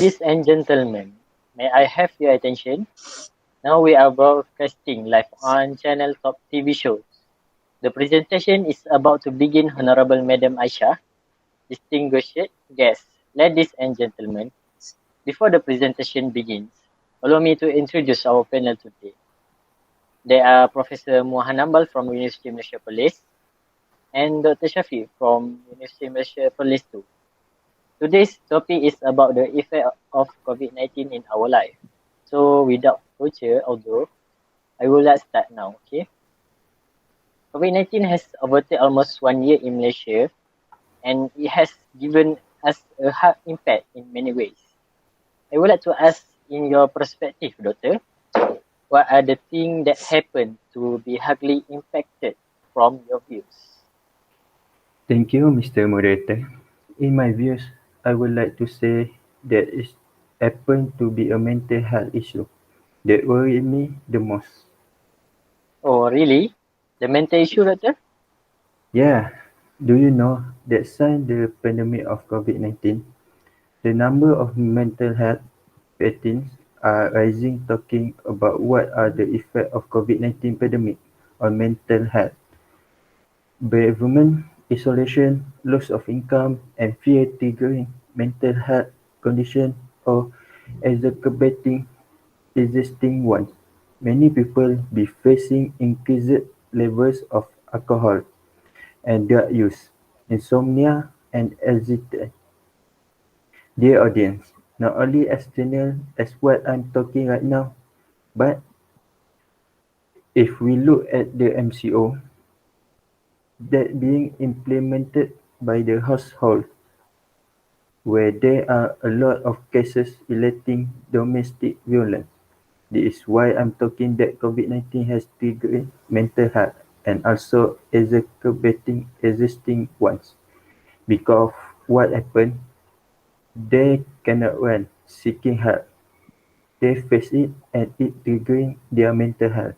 Ladies and gentlemen, may I have your attention? Now we are broadcasting live on Channel Top TV shows. The presentation is about to begin. Honorable Madam Aisha, distinguished guests, ladies and gentlemen, before the presentation begins, allow me to introduce our panel today. They are Professor Muhammad Nambal from University of Malaysia Perlis and Dr. Shafi from University of Malaysia Perlis too. Today's topic is about the effect of COVID-19 in our life. So without further ado, I will start now, okay? COVID-19 has overtaken almost 1 year in Malaysia and it has given us a hard impact in many ways. I would like to ask, in your perspective, Doctor, what are the things that happened to be hardly impacted from your views? Thank you, Mr. Moderator. In my views, I would like to say that it happened to be a mental health issue that worried me the most. Oh, really? The mental issue, Doctor? Yeah, do you know that since the pandemic of COVID-19, the number of mental health patients are rising talking about what are the effects of COVID-19 pandemic on mental health. Bereavement, isolation, loss of income, and fear triggering mental health condition or exacerbating existing ones. Many people be facing increased levels of alcohol and drug use, insomnia, and anxiety. Dear audience, not only external as what I'm talking right now, but if we look at the MCO that being implemented by the household, where there are a lot of cases relating domestic violence. This is why I'm talking that COVID-19 has triggered mental health and also exacerbating existing ones. Because what happened, they cannot run seeking help. They face it and it triggering their mental health.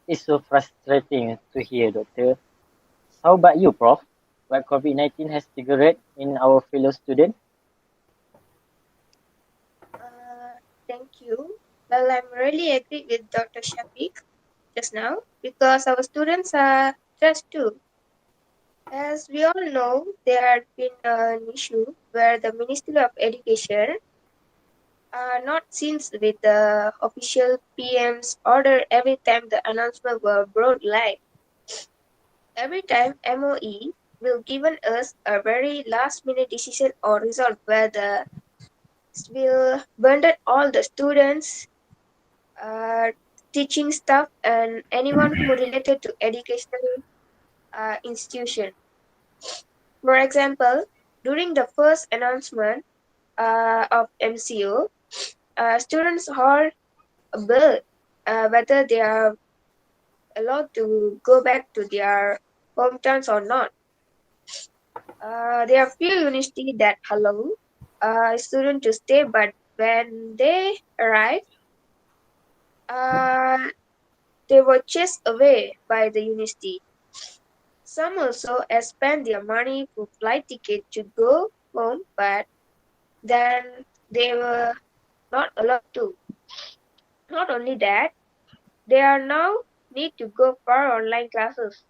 It's so frustrating to hear, Doctor. How about you, Prof? What COVID-19 has triggered in our fellow students? Uh, Thank you. Well, I'm really agree with Dr. Shafiq just now because our students are stressed too. As we all know, there had been an issue where the Ministry of Education, not since with the official PM's order every time the announcement were brought live. Every time MOE will given us a very last minute decision or result where the will burden all the students, uh, teaching staff, and anyone who related to educational institution. For example, during the first announcement of MCO, students are about whether they are allowed to go back to their hometowns or not. There are few universities that allow students to stay, but when they arrive, uh, they were chased away by the university. Some also spend their money for flight ticket to go home, but then they were not allowed to. Not only that, they are now need to go for online classes.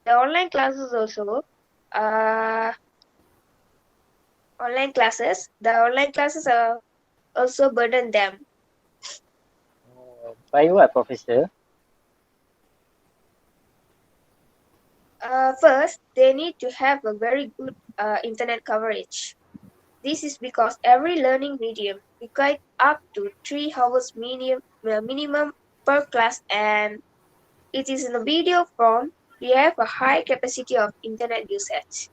The online classes also, uh, the online classes are also burden them. By what, Professor? First, they need to have a very good internet coverage. This is because every learning medium requires up to 3 hours minimum per class, and it is in a video form. We have a high capacity of internet usage.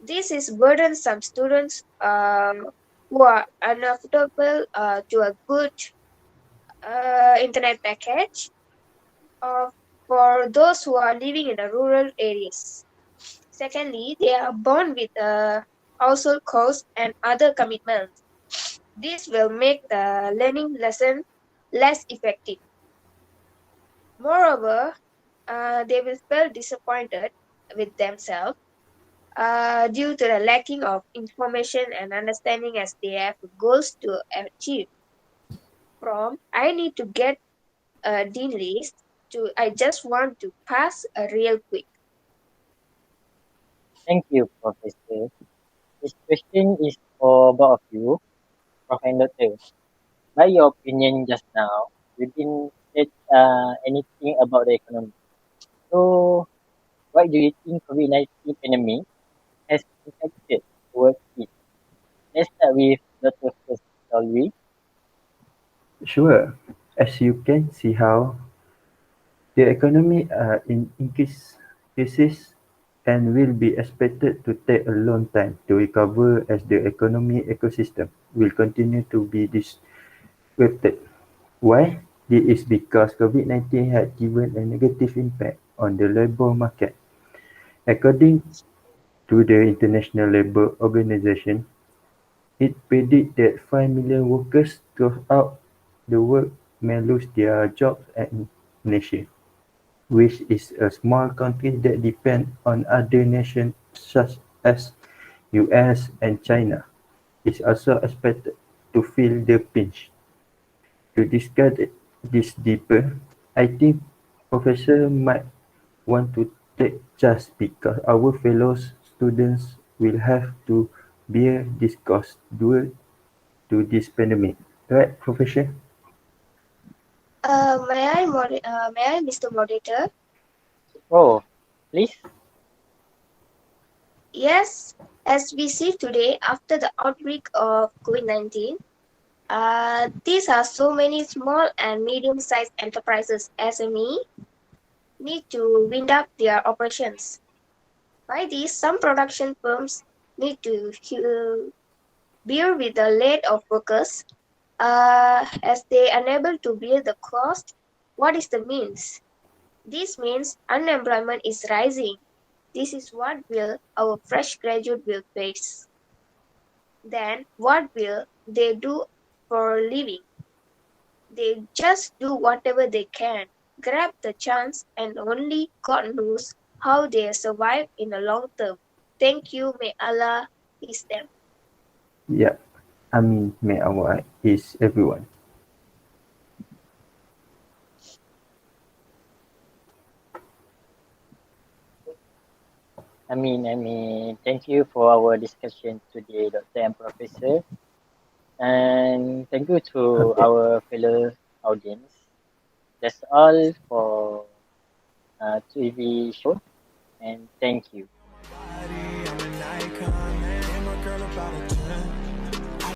This is burdensome students who are unaffordable to a good internet package, or for those who are living in the rural areas. Secondly, they are born with household costs and other commitments. This will make the learning lesson less effective. Moreover, they will feel disappointed with themselves due to the lacking of information and understanding as they have goals to achieve. From I need to get a dean list to I just want to pass a real quick. Thank you, Professor. This question is for both of you, Prof and Doctor. By your opinion just now, you didn't say anything about the economy. So, what do you think COVID-19 pandemic has impacted towards it? Let's start with Dr. first, shall we? Sure, as you can see how the economy are in increases and will be expected to take a long time to recover as the economy ecosystem will continue to be disrupted. Why? This is because COVID-19 had given a negative impact on the labor market. According to the International Labour Organization, it predicts that 5 million workers throughout the world may lose their jobs in Malaysia, which is a small country that depends on other nations such as US and China, is also expected to feel the pinch. To discuss this deeper, I think Professor might want to take charge because our fellow students will have to bear this cost due to this pandemic. Right, Professor? May I, Mr. Moderator? Oh, please. Yes, as we see today after the outbreak of COVID-19, these are so many small and medium-sized enterprises (SME) need to wind up their operations. By this, some production firms need to bear with the lack of workers as they are unable to bear the cost. What is the means? This means unemployment is rising. This is what will our fresh graduate will face. Then what will they do for a living? They just do whatever they can, grab the chance, and only God knows how they survive in the long term. Thank you. May Allah bless them. Yeah. I mean, may our is everyone. Thank you for our discussion today, Doctor and Professor. And thank you to Okay. our fellow audience. That's all for TV show. And thank you. Body, I'm an icon, man. And my girl about a 10.